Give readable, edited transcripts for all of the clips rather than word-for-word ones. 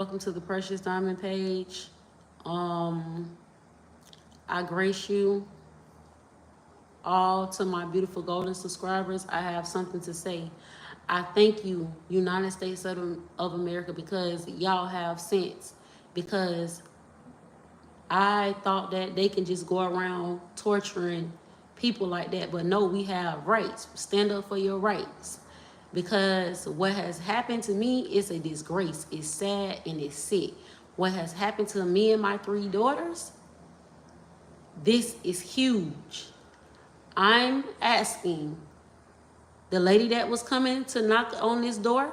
Welcome to the Precious Diamond page. Um, I grace you all to my beautiful golden subscribers. I have something to say. I thank you, United States of America, because y'all have sense. Because I thought that they can just go around torturing people like that. But no, we have rights. Stand up for your rights. Because what has happened to me is a disgrace. It's sad and it's sick. What has happened to me and my 3 daughters, this is huge. I'm asking the lady that was coming to knock on this door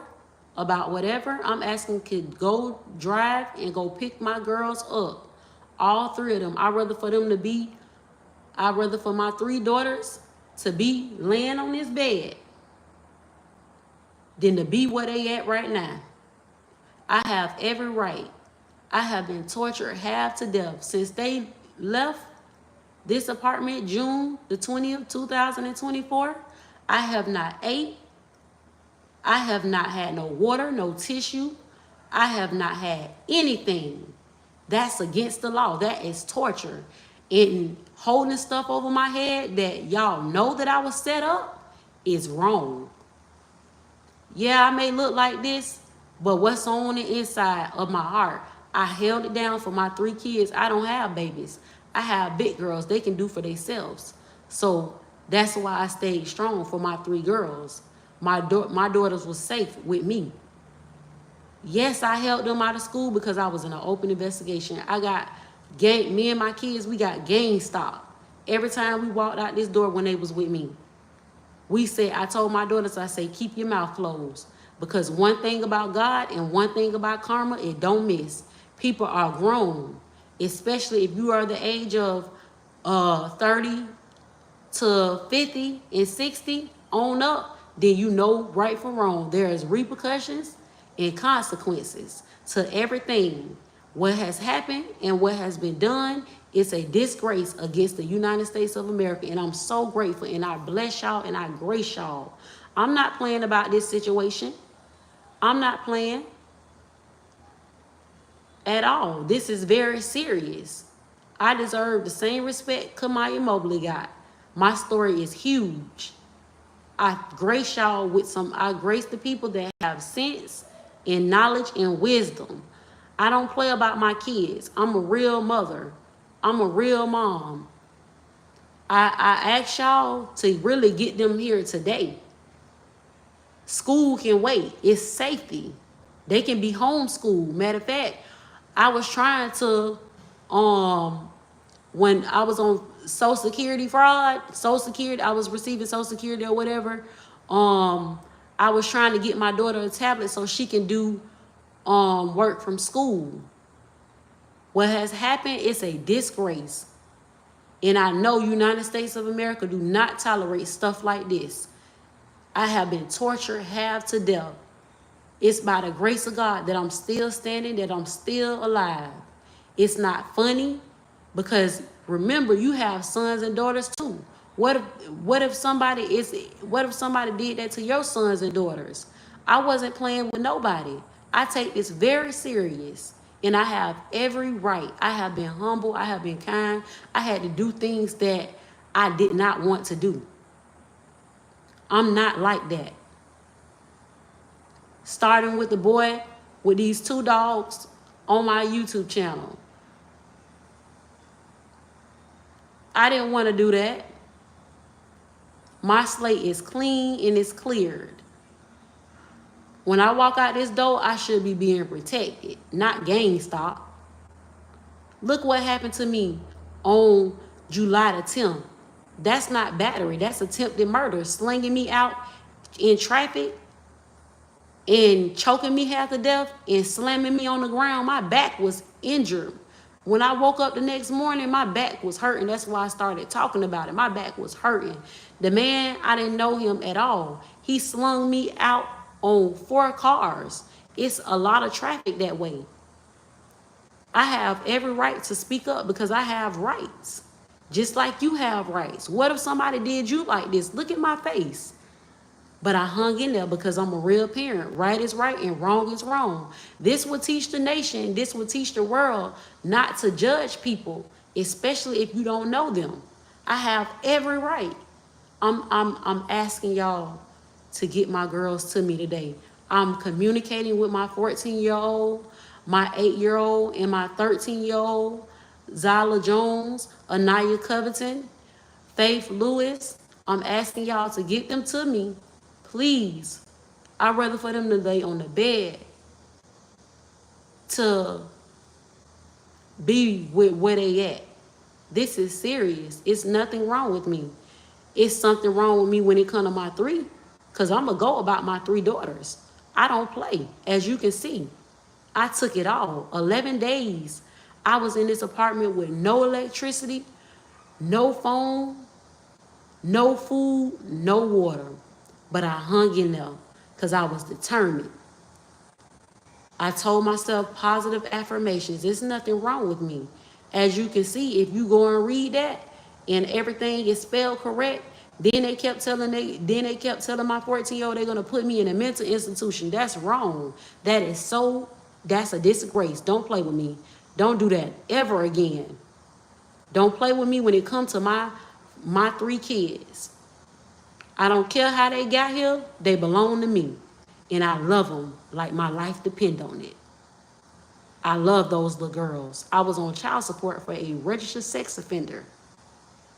about whatever, I'm asking could go drive and go pick my girls up. All 3 of them. I'd rather for my 3 daughters to be laying on this bed than to be where they at right now. I have every right. I have been tortured half to death since they left this apartment June the 20th, 2024. I have not ate. I have not had no water, no tissue. I have not had anything. That's against the law. That is torture. And holding stuff over my head that y'all know that I was set up is wrong. Yeah, I may look like this, but what's on the inside of my heart? I held it down for my 3 kids. I don't have babies. I have big girls. They can do for themselves. So that's why I stayed strong for my 3 girls. My daughters was safe with me. Yes, I held them out of school because I was in an open investigation. Me and my kids, we got gang stop every time we walked out this door when they was with me. I told my daughters, I say, keep your mouth closed. Because one thing about God and one thing about karma, it don't miss. People are grown, especially if you are the age of 30 to 50 and 60 on up, then you know right from wrong. There is repercussions and consequences to everything. What has happened and what has been done is a disgrace against the United States of America. And I'm so grateful, and I bless y'all and I grace y'all. I'm not playing about this situation. I'm not playing at all. This is very serious. I deserve the same respect Kamaya Mobley got. My story is huge. I grace the people that have sense and knowledge and wisdom. I don't play about my kids. I'm a real mother. I'm a real mom. I ask y'all to really get them here today. School can wait. It's safety. They can be homeschooled. Matter of fact, I was trying to, when I was on Social Security fraud, I was receiving Social Security or whatever. I was trying to get my daughter a tablet so she can do work from school. What has happened is a disgrace. And I know United States of America do not tolerate stuff like this. I have been tortured half to death. It's by the grace of God that I'm still standing, that I'm still alive. It's not funny because remember, you have sons and daughters too. What if somebody did that to your sons and daughters? I wasn't playing with nobody. I take this very serious. And I have every right. I have been humble. I have been kind. I had to do things that I did not want to do. I'm not like that. Starting with the boy with these 2 dogs on my YouTube channel. I didn't want to do that. My slate is clean and it's cleared. When I walk out this door, I should be being protected, not gang stop. Look what happened to me on July the 10th. That's not battery. That's attempted murder. Slinging me out in traffic and choking me half to death and slamming me on the ground. My back was injured. When I woke up the next morning, my back was hurting. That's why I started talking about it. My back was hurting. The man, I didn't know him at all. He slung me out on 4 cars. It's a lot of traffic that way. I have every right to speak up because I have rights. Just like you have rights. What if somebody did you like this? Look at my face. But I hung in there because I'm a real parent. Right is right and wrong is wrong. This will teach the nation, this will teach the world not to judge people, especially if you don't know them. I have every right. I'm asking y'all to get my girls to me today. I'm communicating with my 14-year-old, my 8-year-old, and my 13-year-old, Zyla Jones, Anaya Covington, Faith Lewis. I'm asking y'all to get them to me, please. I'd rather for them to lay on the bed to be with where they at. This is serious. It's nothing wrong with me. It's something wrong with me when it comes to my 3, because I'm going to go about my 3 daughters. I don't play. As you can see, I took it all. 11 days. I was in this apartment with no electricity, no phone, no food, no water. But I hung in there because I was determined. I told myself positive affirmations. There's nothing wrong with me. As you can see, if you go and read that and everything is spelled correct, then they kept telling my 14-year-old they're gonna put me in a mental institution. That's wrong. That's a disgrace. Don't play with me. Don't do that ever again. Don't play with me when it comes to my 3 kids. I don't care how they got here. They belong to me. And I love them like my life depends on it. I love those little girls. I was on child support for a registered sex offender.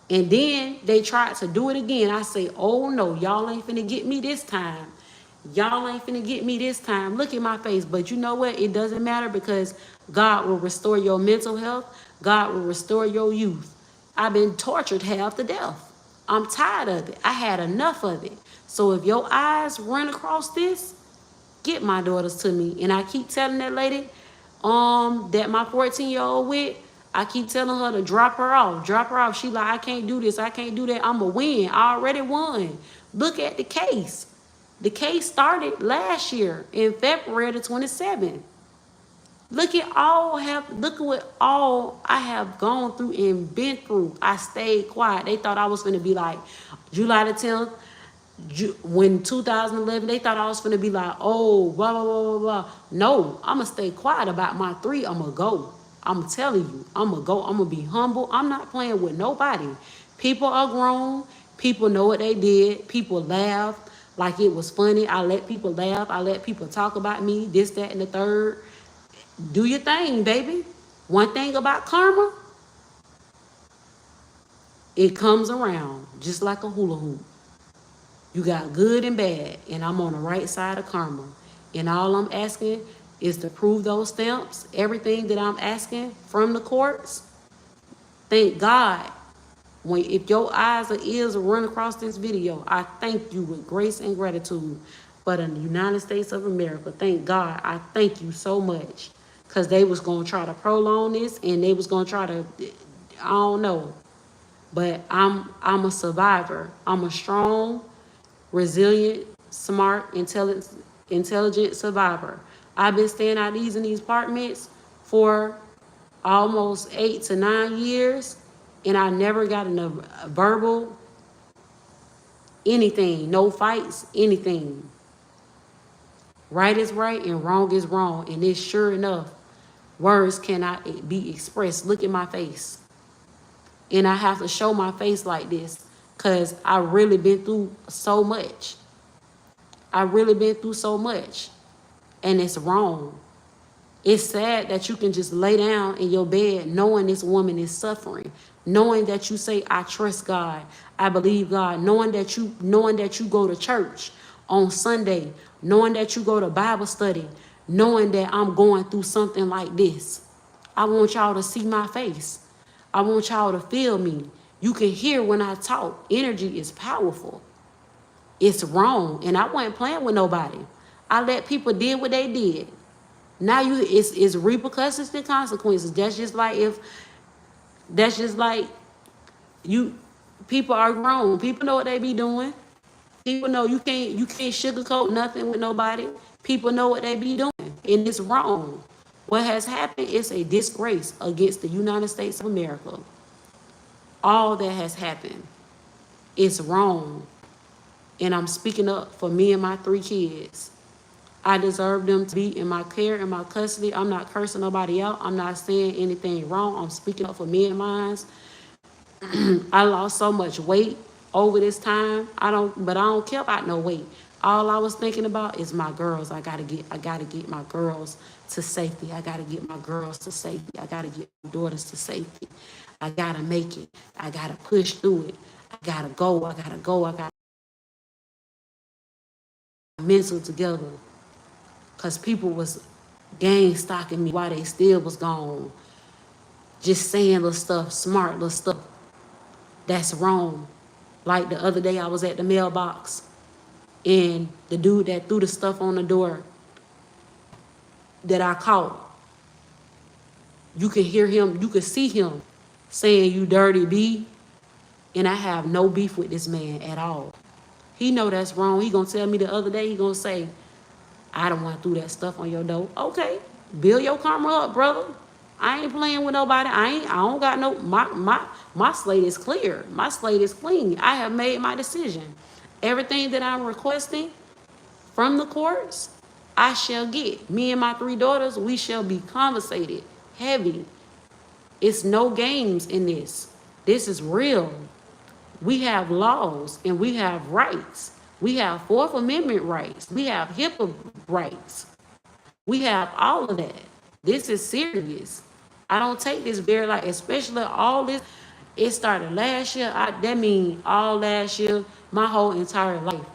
And then they tried to do it again. I say, oh no, y'all ain't finna get me this time. Y'all ain't finna get me this time. Look at my face. But you know what? It doesn't matter because God will restore your mental health. God will restore your youth. I've been tortured half to death. I'm tired of it. I had enough of it. So if your eyes run across this, get my daughters to me. And I keep telling that lady that my 14-year-old with, I keep telling her to drop her off. Drop her off. She like, I can't do this. I can't do that. I'm a win. I already won. Look at the case. The case started last year in February the 27th. Look at what all I have gone through and been through. I stayed quiet. They thought I was going to be like July the 10th. When 2011, they thought I was going to be like, oh, blah, blah, blah, blah, blah. No, I'm going to stay quiet about my 3. I'm going to go. I'm telling you, I'm going to go. I'm going to be humble. I'm not playing with nobody. People are grown. People know what they did. People laugh like it was funny. I let people laugh. I let people talk about me, this, that, and the third. Do your thing, baby. One thing about karma, it comes around just like a hula hoop. You got good and bad, and I'm on the right side of karma. And all I'm asking is to prove those stamps, everything that I'm asking from the courts. Thank God. If your eyes or ears run across this video, I thank you with grace and gratitude for the United States of America. Thank God. I thank you so much. Because they was going to try to prolong this, and they was going to try to, I don't know. But I'm a survivor. I'm a strong, resilient, smart, intelligent survivor. I've been staying out in these apartments for almost 8 to 9 years, and I never got in a verbal anything, no fights, anything. Right is right and wrong is wrong, and it's sure enough, words cannot be expressed. Look at my face. And I have to show my face like this because I really been through so much. I really been through so much. And it's wrong. It's sad that you can just lay down in your bed knowing this woman is suffering. Knowing that you say, I trust God. I believe God. Knowing that you go to church on Sunday. Knowing that you go to Bible study. Knowing that I'm going through something like this. I want y'all to see my face. I want y'all to feel me. You can hear when I talk. Energy is powerful. It's wrong. And I wasn't playing with nobody. I let people deal what they did. Now it's repercussions and consequences. That's just like people are grown. People know what they be doing. People know you can't sugarcoat nothing with nobody. People know what they be doing. And it's wrong. What has happened is a disgrace against the United States of America. All that has happened is wrong. And I'm speaking up for me and my 3 kids. I deserve them to be in my care and my custody. I'm not cursing nobody out. I'm not saying anything wrong. I'm speaking up for me and mine. I lost so much weight over this time. But I don't care about no weight. All I was thinking about is my girls. I gotta get my girls to safety. I gotta get my girls to safety. I gotta get my daughters to safety. I gotta make it. I gotta push through it. I gotta go. I gotta mental together. Cause people was gang stalking me while they still was gone. Just saying little stuff, smart little stuff. That's wrong. Like the other day I was at the mailbox and the dude that threw the stuff on the door that I caught, you can hear him, you can see him saying, "You dirty B." And I have no beef with this man at all. He know that's wrong. He gonna tell me the other day, he gonna say, "I don't want to throw that stuff on your door." Okay, build your karma up, brother. I ain't playing with nobody. I don't got no, my slate is clear. My slate is clean. I have made my decision. Everything that I'm requesting from the courts, I shall get. Me and my 3 daughters, we shall be compensated heavy. It's no games in this. This is real. We have laws and we have rights. We have 4th Amendment rights. We have HIPAA rights. We have all of that. This is serious. I don't take this very light, especially all this. It started last year. That means all last year, my whole entire life.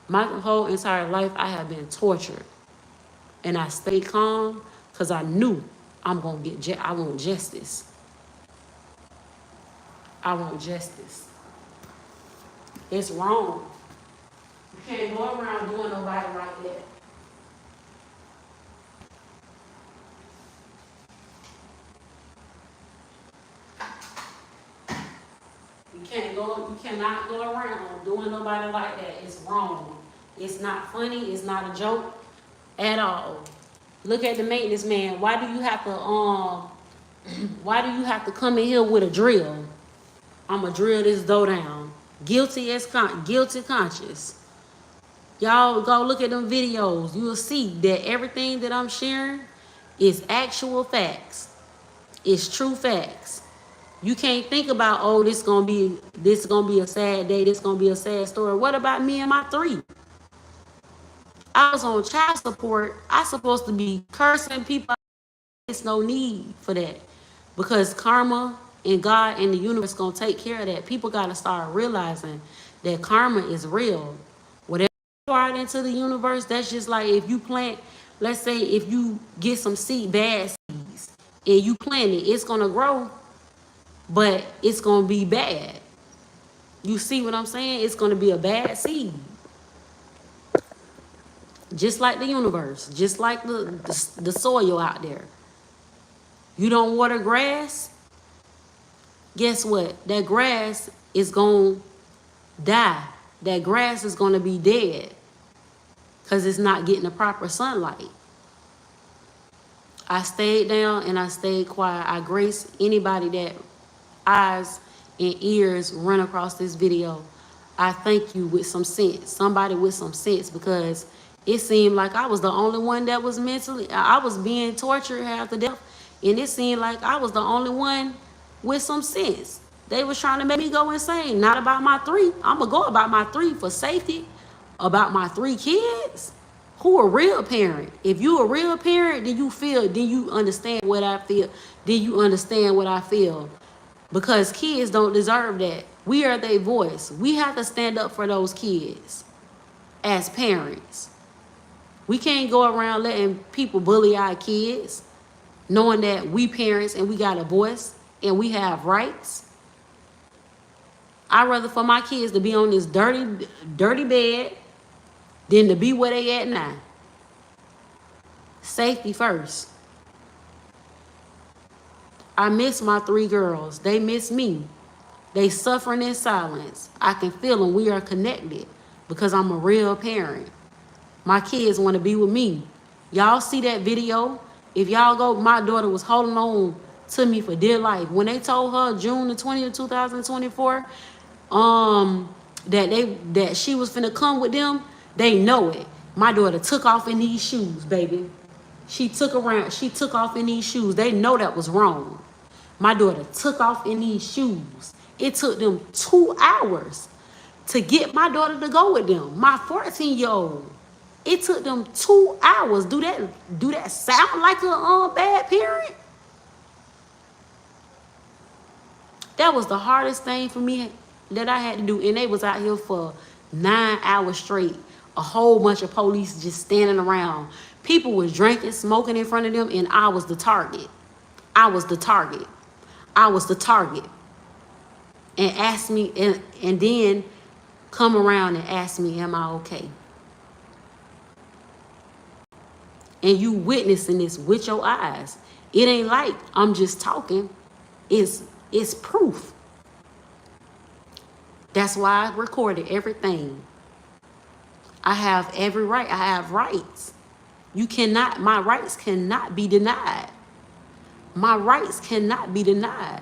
My whole entire life, I have been tortured. And I stayed calm because I knew I'm going to get, I want justice. I want justice. It's wrong. You can't go around doing nobody like that. You cannot go around doing nobody like that. It's wrong. It's not funny. It's not a joke at all. Look at the maintenance man. Why do you have to come in here with a drill? I'ma drill this door down. Guilty conscious. Y'all go look at them videos. You'll see that everything that I'm sharing is actual facts. It's true facts. You can't think about, oh, this gonna be a sad day, this gonna be a sad story. What about me and my 3? I was on child support. I supposed to be cursing people. It's no need for that. Because karma and God and the universe gonna take care of that. People gotta start realizing that karma is real. Whatever you pour out into the universe, that's just like if you plant, let's say if you get some bad seeds and you plant it, it's gonna grow. But it's going to be bad. You see what I'm saying? It's going to be a bad seed. Just like the universe. Just like the soil out there. You don't water grass, guess what? That grass is going to die. That grass is going to be dead. Because it's not getting the proper sunlight. I stayed down and I stayed quiet. I grace anybody that eyes and ears run across this video. I thank you with some sense. Somebody with some sense, because it seemed like I was the only one that was I was being tortured half to death. And it seemed like I was the only one with some sense. They was trying to make me go insane. Not about my 3. I'm going to go about my 3 for safety. About my 3 kids who are real parent. If you a real parent, then you understand what I feel. Then you understand what I feel. Because kids don't deserve that. We are their voice. We have to stand up for those kids as parents. We can't go around letting people bully our kids, knowing that we parents and we got a voice and we have rights. I'd rather for my kids to be on this dirty bed than to be where they at now. Safety first. I miss my 3 girls. They miss me. They suffering in silence. I can feel them. We are connected because I'm a real parent. My kids want to be with me. Y'all see that video? If y'all go, my daughter was holding on to me for dear life. When they told her June the 20th, 2024, that she was finna come with them, they know it. My daughter took off in these shoes, baby. She took off in these shoes. They know that was wrong. My daughter took off in these shoes. It took them 2 hours to get my daughter to go with them. My 14-year-old. It took them 2 hours. Do that sound like a bad parent? That was the hardest thing for me that I had to do. And they was out here for 9 hours straight. A whole bunch of police just standing around. People was drinking, smoking in front of them, and I was the target. I was the target. I was the target. And asked me, and then come around and ask me, am I okay? And you witnessing this with your eyes. It ain't like I'm just talking. It's proof. That's why I recorded everything. I have every right. I have rights. My rights cannot be denied. My rights cannot be denied.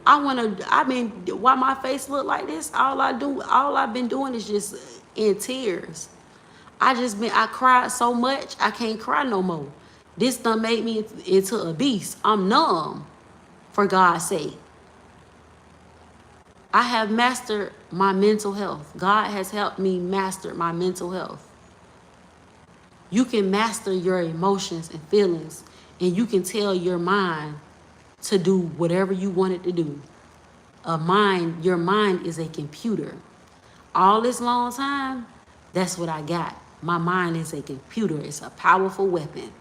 Why my face look like this, all I've been doing is just in tears. I cried so much, I can't cry no more. This done made me into a beast. I'm numb, for God's sake. I have mastered my mental health. God has helped me master my mental health. You can master your emotions and feelings, and you can tell your mind to do whatever you want it to do. Your mind is a computer. All this long time, that's what I got. My mind is a computer. It's a powerful weapon.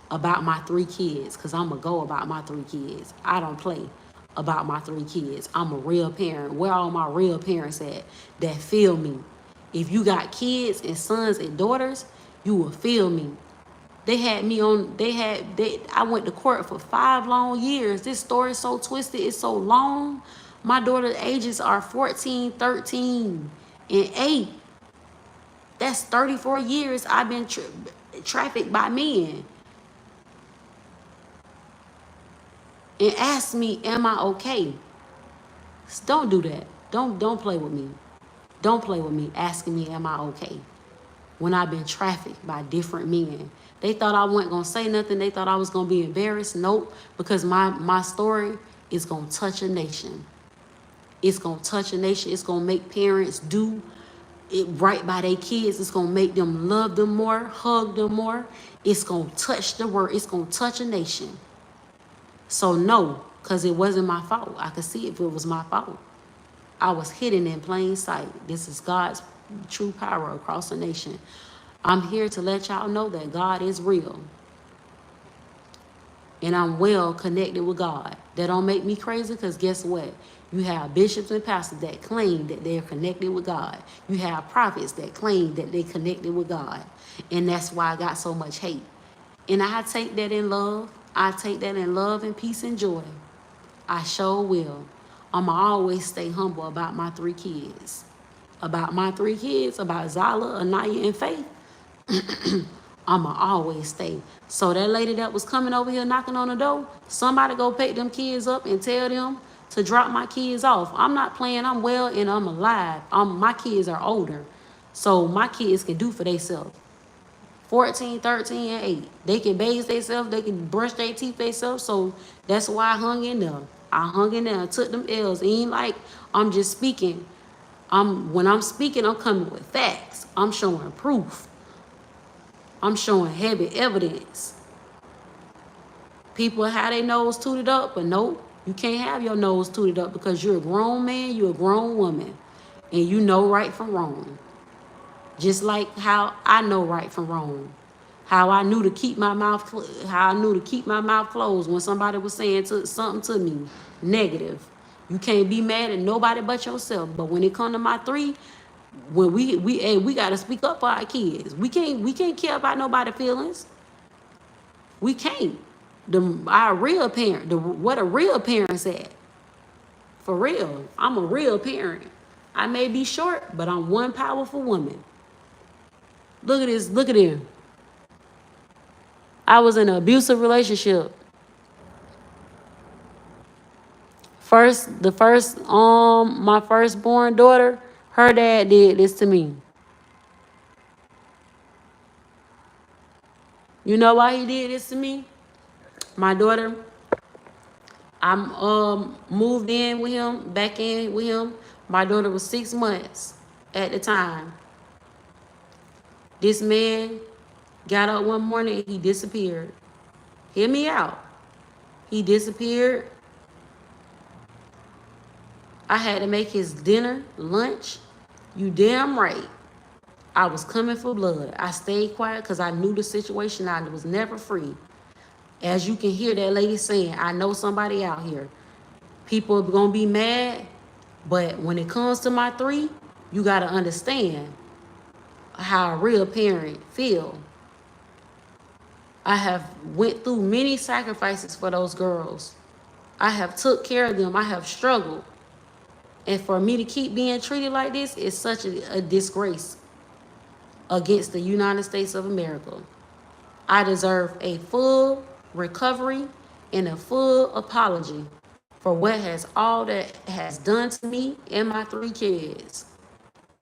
About my 3 kids, because I'm going to go about my 3 kids. I don't play about my 3 kids. I'm a real parent. Where all my real parents at that feel me? If you got kids and sons and daughters, you will feel me. They had me on, I went to court for 5 long years. This story is so twisted, it's so long. My daughter's ages are 14, 13, and 8. That's 34 years I've been trafficked by men. And ask me, am I okay? Don't do that. Don't play with me. Don't play with me asking me, am I okay? When I've been trafficked by different men. They thought I wasn't going to say nothing. They thought I was going to be embarrassed. Nope. Because my story is going to touch a nation. It's going to touch a nation. It's going to make parents do it right by their kids. It's going to make them love them more, hug them more. It's going to touch the world. It's going to touch a nation. So no, because it wasn't my fault. I could see if it was my fault. I was hidden in plain sight. This is God's true power across the nation. I'm here to let y'all know that God is real. And I'm well connected with God. That don't make me crazy, because guess what? You have bishops and pastors that claim that they're connected with God. You have prophets that claim that they're connected with God. And that's why I got so much hate. And I take that in love. I take that in love and peace and joy. I sure will. I'ma always stay humble about my 3 kids. About my 3 kids, about Zala, Anaya, and Faith. I'ma always stay. So that lady that was coming over here knocking on the door, somebody go pick them kids up and tell them to drop my kids off. I'm not playing. I'm well and I'm alive. My kids are older. So my kids can do for themselves. 14, 13, and 8. They can bathe themselves. They can brush their teeth themselves. So that's why I hung in there. I hung in there and took them L's. It ain't like I'm just speaking. When I'm speaking, I'm coming with facts. I'm showing proof. I'm showing heavy evidence. People have their nose tooted up, but nope, you can't have your nose tooted up, because you're a grown man, you're a grown woman, and you know right from wrong. Just like how I know right from wrong. How I knew to keep my mouth closed when somebody was saying something to me negative. You can't be mad at nobody but yourself. But when it comes to my 3, when we gotta speak up for our kids. We can't care about nobody's feelings. We can't. Our real parent, what a real parent's at. For real. I'm a real parent. I may be short, but I'm one powerful woman. Look at this. Look at him. I was in an abusive relationship. My firstborn daughter Her dad did this to me. You know why he did this to me? My daughter, I'm moved in with him, back in with him. My daughter was 6 months at the time. This man got up one morning and he disappeared. Hear me out. He disappeared. I had to make his dinner, lunch. You damn right. I was coming for blood. I stayed quiet because I knew the situation. I was never free. As you can hear that lady saying, I know somebody out here. People are going to be mad, but when it comes to my 3, you got to understand how a real parent feel. I have went through many sacrifices for those girls. I have took care of them. I have struggled. And for me to keep being treated like this is such a disgrace against the United States of America. I deserve a full recovery and a full apology for what has all that has done to me and my 3 kids.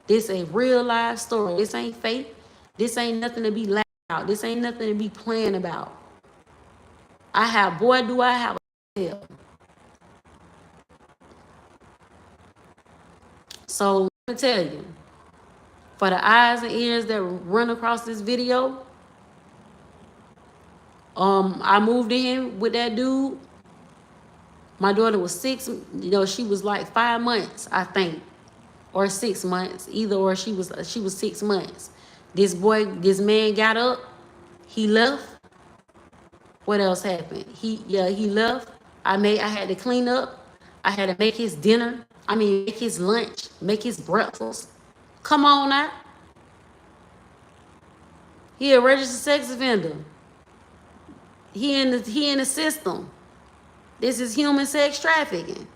This a real life story. This ain't fake. This ain't nothing to be laughed about. This ain't nothing to be playing about. Boy, do I have a hell. So let me tell you, for the eyes and ears that run across this video, I moved in with that dude. My daughter was 6, she was like 5 months, I think, or 6 months, either or. She was 6 months. This man got up, he left. What else happened? He left. I had to clean up. I had to make his dinner. Make his lunch, make his breakfast. Come on now. He a registered sex offender. He in the system. This is human sex trafficking.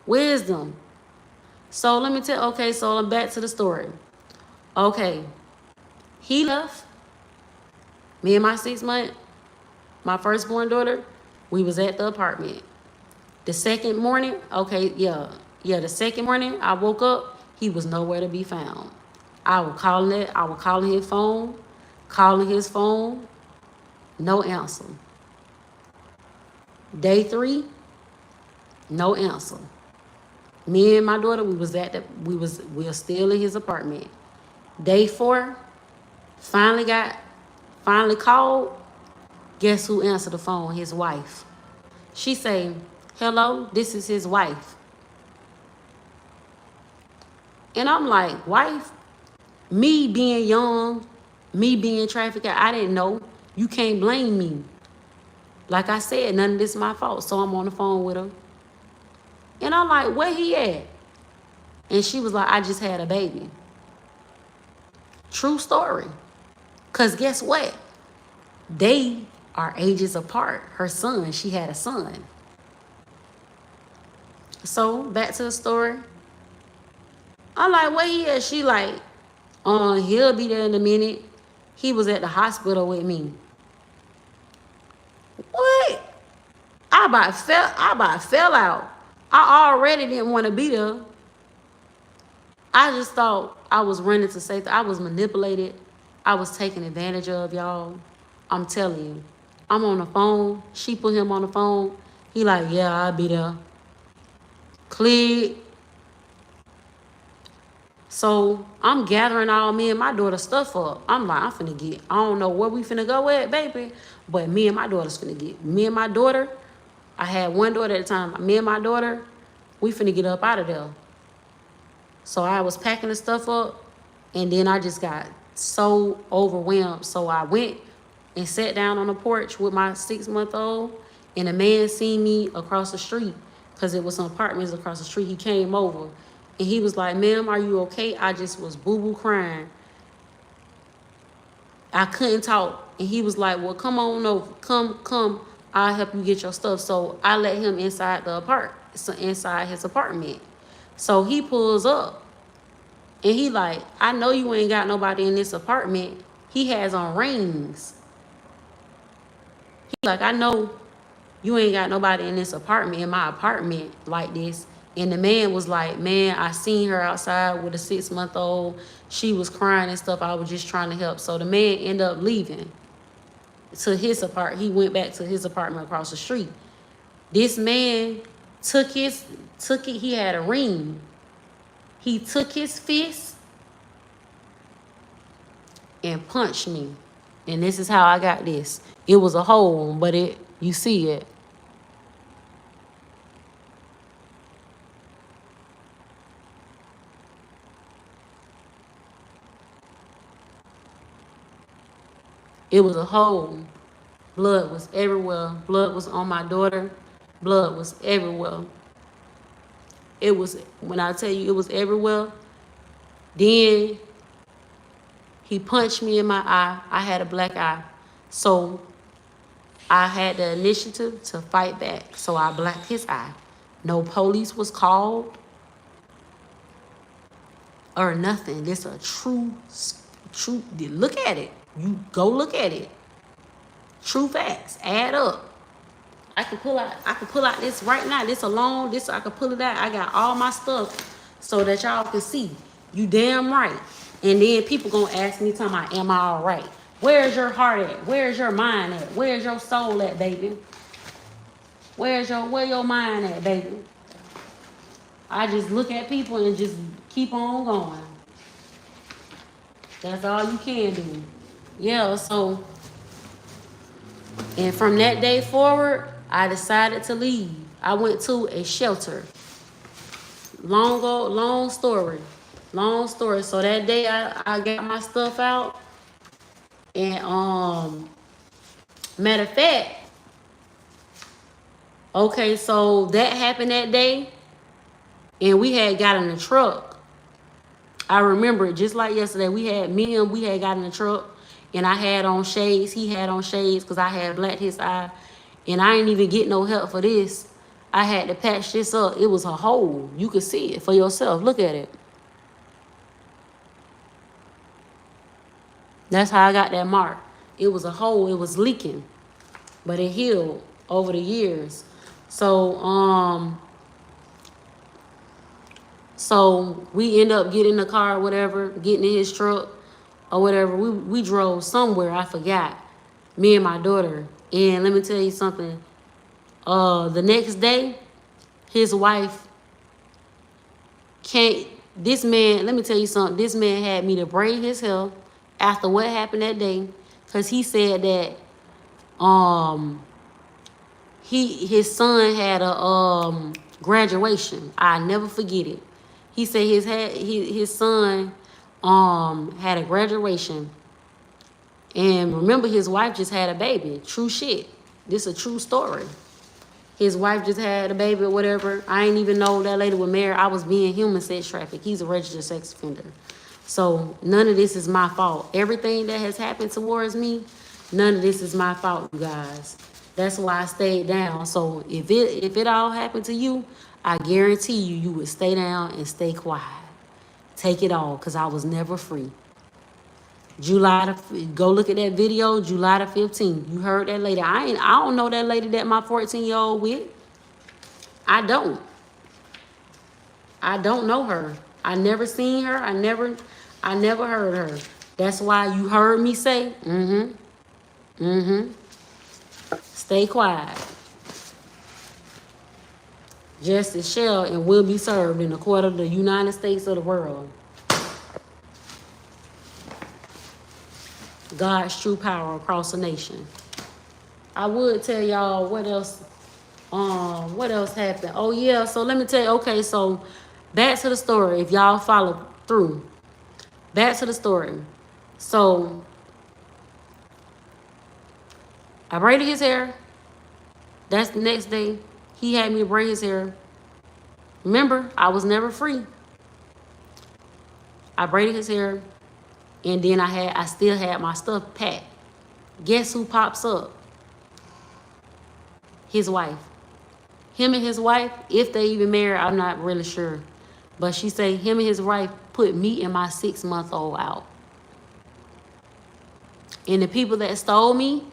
Wisdom. So let me tell, okay, so I'm back to the story. Okay. He left. Me and my 6 month, my firstborn daughter, we was at the apartment. The second morning, the second morning I woke up, he was nowhere to be found. I was calling his phone, no answer. Day 3, no answer. Me and my daughter, we were still in his apartment. Day 4, finally called. Guess who answered the phone? His wife. She say, hello, this is his wife. And I'm like, wife? Me being young, me being trafficked, I didn't know. You can't blame me. Like I said, none of this is my fault. So I'm on the phone with her. And I'm like, where he at? And she was like, I just had a baby. True story. Because guess what? They are ages apart. Her son, she had a son. So back to the story. I'm like, where he at? She like, he'll be there in a minute. He was at the hospital with me. What? I about fell out. I already didn't want to be there. I just thought I was running to safety. I was manipulated. I was taken advantage of, y'all. I'm telling you. I'm on the phone. She put him on the phone. He like, yeah, I'll be there. Click. So I'm gathering all me and my daughter's stuff up. I'm like, I don't know where we finna go at, baby. But me and my daughter's finna get. Me and my daughter, I had one daughter at a time. Me and my daughter, we finna get up out of there. So I was packing the stuff up, and then I just got so overwhelmed. So I went and sat down on the porch with my 6-month-old, and a man seen me across the street because it was some apartments across the street. He came over, and he was like, ma'am, are you okay? I just was boo-boo crying. I couldn't talk. And he was like, well, come on over. Come. I'll help you get your stuff. So I let him inside inside his apartment. So he pulls up. And he like, I know you ain't got nobody in this apartment. He has on rings. He like, I know you ain't got nobody in this apartment, in my apartment like this. And the man was like, man, I seen her outside with a 6-month-old. She was crying and stuff. I was just trying to help. So the man ended up leaving to his apartment. He went back to his apartment across the street. This man took it. He had a ring. He took his fist and punched me. And this is how I got this. It was a hole, but you see it. It was a hole. Blood was everywhere. Blood was on my daughter. Blood was everywhere. It was, when I tell you it was everywhere, then he punched me in my eye. I had a black eye. So I had the initiative to fight back. So I blacked his eye. No police was called or nothing. This a true, look at it. You go look at it. True facts. Add up. I can pull out this right now. I can pull it out. I got all my stuff so that y'all can see. You damn right. And then people gonna ask me, talking about, am I all right? Where's your heart at? Where's your mind at? Where's your soul at, baby? Where your mind at, baby? I just look at people and just keep on going. That's all you can do. Yeah, so, and from that day forward, I decided to leave. I went to a shelter. Long story. So that day I got my stuff out. And matter of fact, okay, so that happened that day, and we had got in the truck. I remember it just like yesterday. We had got in the truck, and I had on shades. He had on shades because I had blacked his eye, and I ain't even get no help for this. I had to patch this up. It was a hole. You could see it for yourself. Look at it. That's how I got that mark. It was a hole. It was leaking, but it healed over the years. So we end up getting in the car or whatever, getting in his truck or whatever. We drove somewhere, I forgot, me and my daughter. And let me tell you something. The next day, his wife can't, this man, let me tell you something. This man had me to braid his hair after what happened that day, because he said that his son had a graduation. I never forget it. He said his son had a graduation, and remember, his wife just had a baby. True shit. This is a true story. His wife just had a baby or whatever. I ain't even know that lady was married. I was being human sex trafficked. He's a registered sex offender. So none of this is my fault. Everything that has happened towards me, none of this is my fault, you guys. That's why I stayed down. So if it all happened to you, I guarantee you would stay down and stay quiet. Take it all, because I was never free. Go look at that video, July the 15th. You heard that lady. I don't know that lady that my 14-year-old with. I don't know her. I never seen her. I never heard her. That's why you heard me say, stay quiet. Justice shall and will be served in the court of the United States of the world. God's true power across the nation. I would tell y'all what else happened. Oh yeah, so let me tell you, okay, so back to the story, if y'all follow through. Back to the story. So I braided his hair. That's the next day. He had me braid his hair. Remember, I was never free. I braided his hair. And then I still had my stuff packed. Guess who pops up? His wife. Him and his wife, if they even married, I'm not really sure. But she say him and his wife put me and my 6-month-old out. And the people that stole me,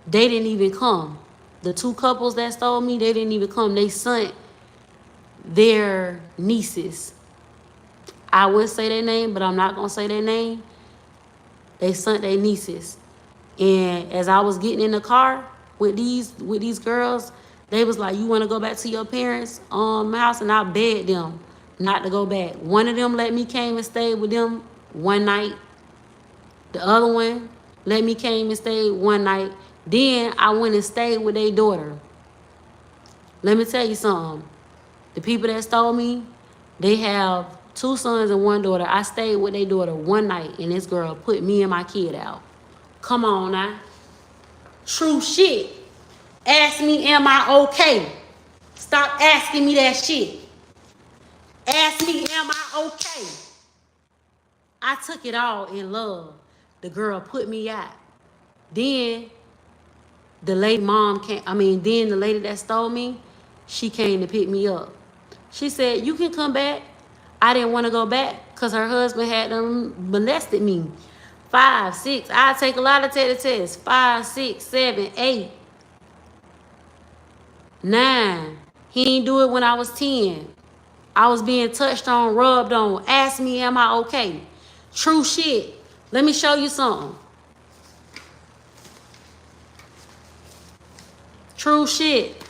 they didn't even come. the two couples that stole me, they didn't even come. They sent their nieces. I would say their name, but I'm not going to say their name. They sent their nieces. And as I was getting in the car with these girls, they was like, you want to go back to your parents' house? And I begged them not to go back. One of them let me came and stay with them one night. The other one let me came and stay one night. Then I went and stayed with their daughter. Let me tell you something. The people that stole me, they have 2 sons and 1 daughter. I stayed with their daughter one night, and this girl put me and my kid out. Come on now. True shit. Ask me, am I okay? Stop asking me that shit. Ask me, am I okay? I took it all in love. The girl put me out. Then the lady mom came, then the lady that stole me, she came to pick me up. She said, you can come back. I didn't want to go back because her husband had molested me. 5, 6, I take a lot of tests. 5, 6, 7, 8, 9. He didn't do it when I was 10. I was being touched on, rubbed on. Ask me, am I okay? True shit. Let me show you something. True shit.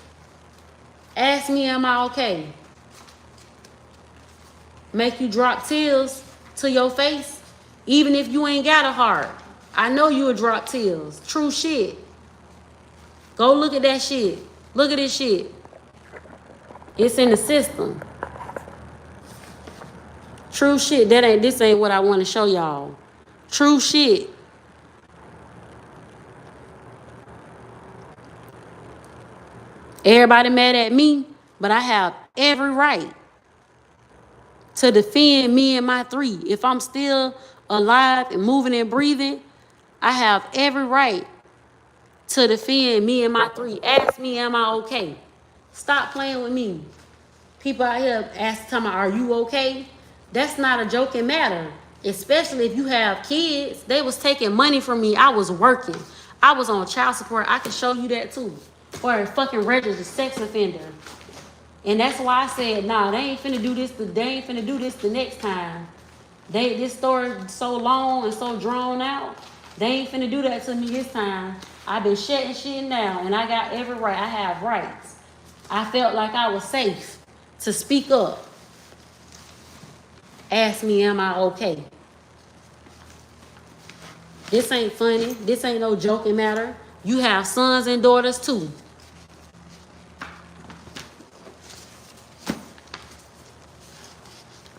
Ask me, am I okay? Make you drop tears to your face, even if you ain't got a heart. I know you'll drop tears. True shit. Go look at that shit. Look at this shit. It's in the system. True shit. This ain't what I want to show y'all. True shit. Everybody mad at me, but I have every right to defend me and my 3. If I'm still alive and moving and breathing, I have every right to defend me and my 3. Ask me, am I okay? Stop playing with me. People out here asking, are you okay? That's not a joking matter, especially if you have kids. They was taking money from me. I was working. I was on child support. I can show you that too. Or a fucking registered sex offender. And that's why I said, nah, they ain't finna do this. They ain't finna do this the next time. This story so long and so drawn out. They ain't finna do that to me this time. I've been shutting shit down, and I got every right. I have rights. I felt like I was safe to speak up. Ask me, am I okay? This ain't funny. This ain't no joking matter. You have sons and daughters too.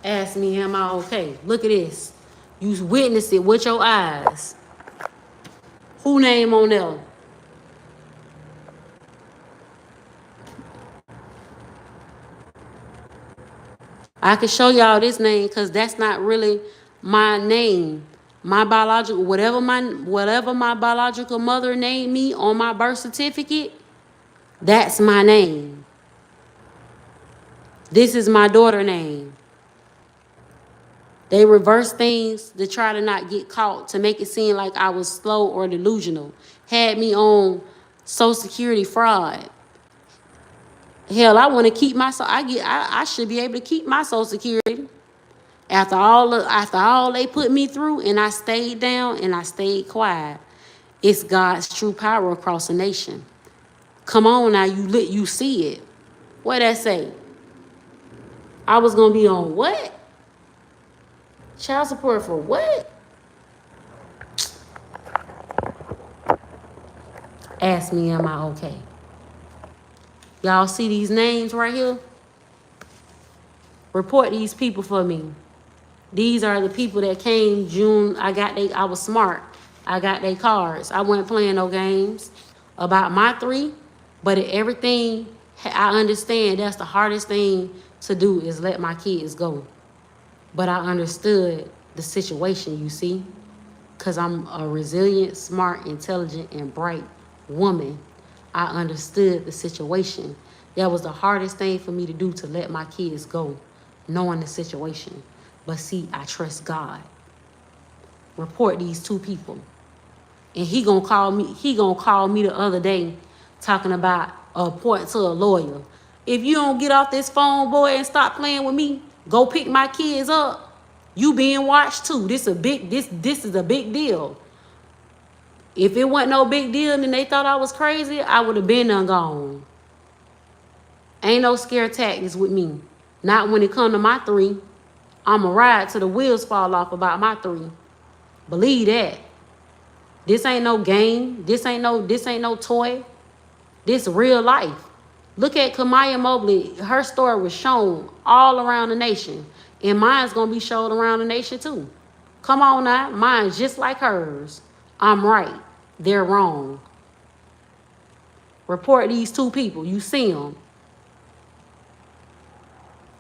Ask me, am I okay? Look at this. You witnessed it with your eyes. Who name on there? I can show y'all this name because that's not really my name. My biological, whatever my biological mother named me on my birth certificate, that's my name. This is my daughter's name. They reverse things to try to not get caught, to make it seem like I was slow or delusional. Had me on Social Security fraud. Hell, I want to keep my, I should be able to keep my Social Security. After all they put me through, and I stayed down and I stayed quiet. It's God's true power across the nation. Come on now, you see it. What that say? I was gonna be on what? Child support for what? Ask me, am I okay? Y'all see these names right here? Report these people for me. These are the people that came June. I was smart. I got their cards. I wasn't playing no games about my 3, but everything, I understand that's the hardest thing to do is let my kids go. But I understood the situation, you see, because I'm a resilient, smart, intelligent, and bright woman. I understood the situation. That was the hardest thing for me to do, to let my kids go, knowing the situation. But see, I trust God. Report these 2 people. And he gonna call me the other day talking about a point to a lawyer. If you don't get off this phone, boy, and stop playing with me, go pick my kids up. You being watched too. This is a big deal. If it wasn't no big deal and they thought I was crazy, I would have been done gone. Ain't no scare tactics with me. Not when it come to my 3. I'ma ride till the wheels fall off about my 3. Believe that. This ain't no game. This ain't no toy. This real life. Look at Kamaya Mobley. Her story was shown all around the nation. And mine's gonna be shown around the nation too. Come on now. Mine's just like hers. I'm right. They're wrong. Report these 2 people. You see them.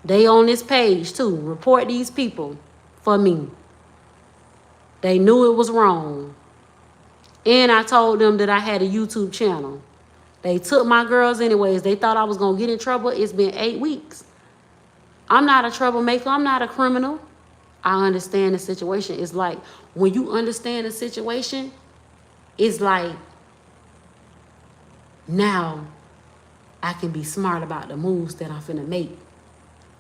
They on this page too. Report these people for me. They knew it was wrong. And I told them that I had a YouTube channel. They took my girls anyways. They thought I was going to get in trouble. It's been 8 weeks. I'm not a troublemaker. I'm not a criminal. I understand the situation. It's like when you understand the situation, it's like now I can be smart about the moves that I'm finna make.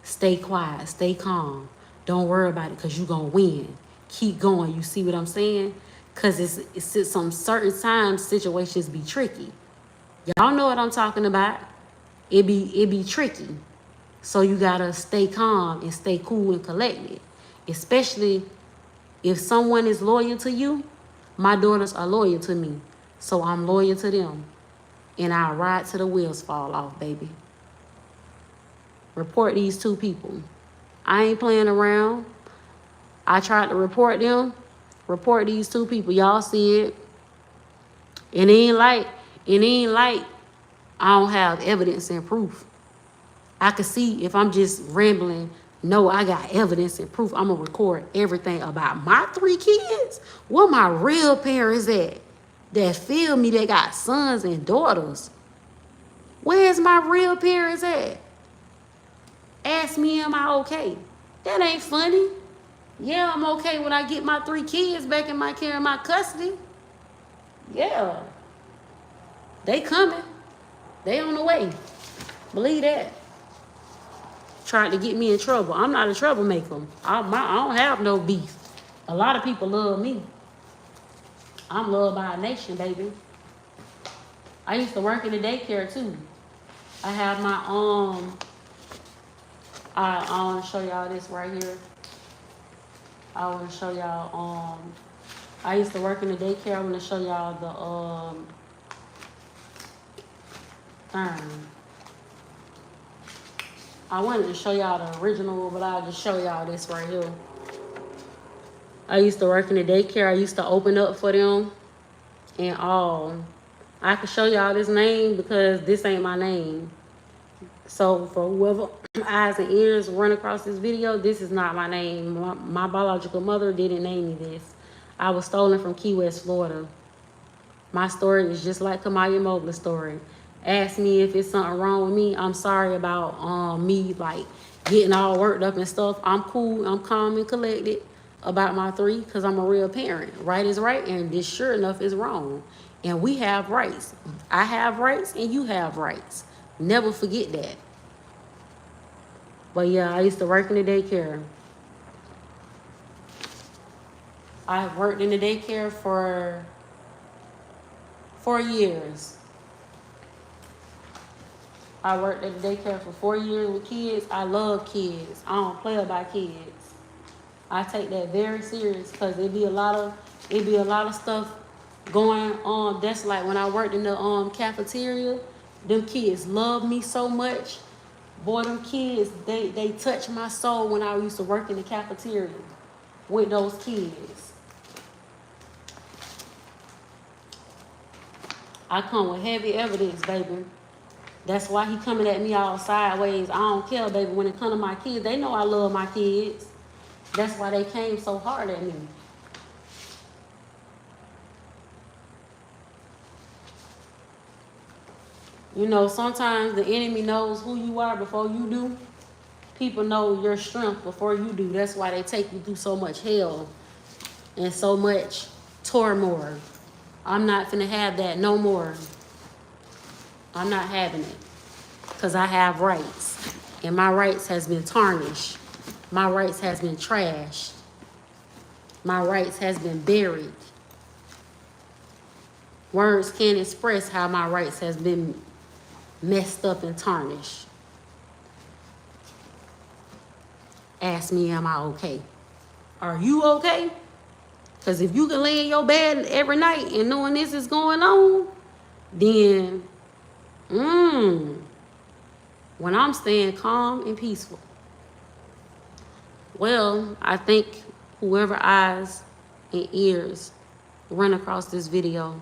Stay quiet. Stay calm. Don't worry about it because you're going to win. Keep going. You see what I'm saying? Because it's some certain times situations be tricky. Y'all know what I'm talking about. It be tricky. So you got to stay calm and stay cool and collected. Especially if someone is loyal to you. My daughters are loyal to me. So I'm loyal to them. And I'll ride till the wheels fall off, baby. Report these 2 people. I ain't playing around. I tried to report them. Report these 2 people. Y'all see it. It ain't like I don't have evidence and proof. I can see if I'm just rambling. No, I got evidence and proof. I'm going to record everything about my 3 kids. Where my real parents at? That feel me, that got sons and daughters. Where's my real parents at? Ask me, am I okay? That ain't funny. Yeah, I'm okay when I get my 3 kids back in my care and my custody. Yeah. They coming. They on the way. Believe that. Tried to get me in trouble. I'm not a troublemaker. I don't have no beef. A lot of people love me. I'm loved by a nation, baby. I used to work in the daycare too. I have my I want to show y'all this right here. I want to show y'all I used to work in the daycare. I want to show y'all the I wanted to show y'all the original, but I'll just show y'all this right here. I used to work in the daycare. I used to open up for them and all. I can show y'all this name because this ain't my name. So for whoever eyes and ears run across this video, this is not my name. My biological mother didn't name me this. I was stolen from Key West, Florida. My story is just like Kamaya Mobley's story. Ask me if it's something wrong with me. I'm sorry about me like getting all worked up and stuff. I'm cool. I'm calm and collected about my 3 because I'm a real parent. Right is right, and this sure enough is wrong. And we have rights. I have rights and you have rights. Never forget that. But yeah, I used to work in the daycare. I worked in the daycare for 4 years. I worked at the daycare for 4 years with kids. I love kids. I don't play about kids. I take that very serious because it be a lot of stuff going on. That's like when I worked in the cafeteria. Them kids love me so much. Boy, them kids, they touch my soul when I used to work in the cafeteria with those kids. I come with heavy evidence, baby. That's why he coming at me all sideways. I don't care, baby. When it comes to my kids, they know I love my kids. That's why they came so hard at me. You know, sometimes the enemy knows who you are before you do. People know your strength before you do. That's why they take you through so much hell and so much turmoil. I'm not finna have that no more. I'm not having it. Because I have rights. And my rights has been tarnished. My rights has been trashed. My rights has been buried. Words can't express how my rights has been messed up and tarnished. Ask me, am I okay? Are you okay? Because if you can lay in your bed every night and knowing this is going on, then, when I'm staying calm and peaceful. Well, I think whoever eyes and ears run across this video,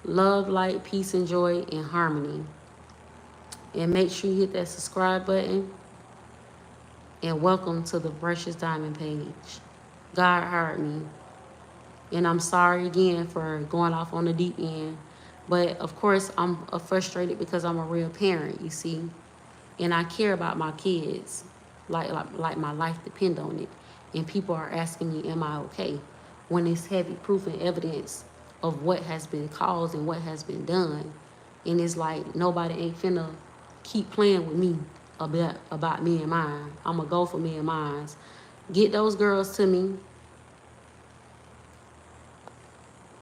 love, light, peace, and joy, and harmony. And make sure you hit that subscribe button. And welcome to the Precious Diamond page. God heard me. And I'm sorry again for going off on the deep end. But of course, I'm frustrated because I'm a real parent, you see. And I care about my kids. Like my life depend on it. And people are asking me, am I okay? When it's heavy proof and evidence of what has been caused and what has been done. And it's like nobody ain't finna keep playing with me about me and mine. I'm gonna go for me and mine. Get those girls to me.